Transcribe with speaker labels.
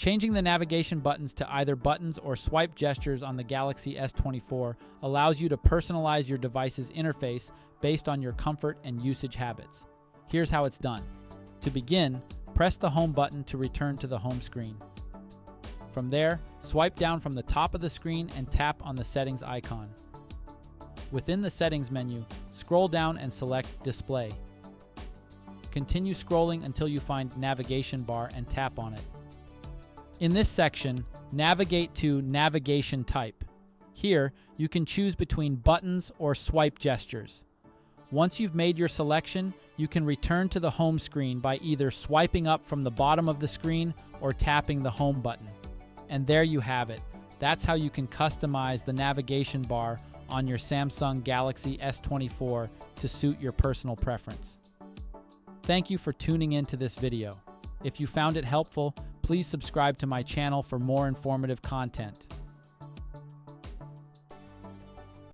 Speaker 1: Changing the navigation buttons to either buttons or swipe gestures on the Galaxy S24 allows you to personalize your device's interface based on your comfort and usage habits. Here's how it's done. To begin, press the home button to return to the home screen. From there, swipe down from the top of the screen and tap on the settings icon. Within the settings menu, scroll down and select Display. Continue scrolling until you find Navigation Bar and tap on it. In this section, navigate to Navigation Type. Here, you can choose between buttons or swipe gestures. Once you've made your selection, you can return to the home screen by either swiping up from the bottom of the screen or tapping the home button. And there you have it. That's how you can customize the navigation bar on your Samsung Galaxy S24 to suit your personal preference. Thank you for tuning into this video. If you found it helpful, please subscribe to my channel for more informative content.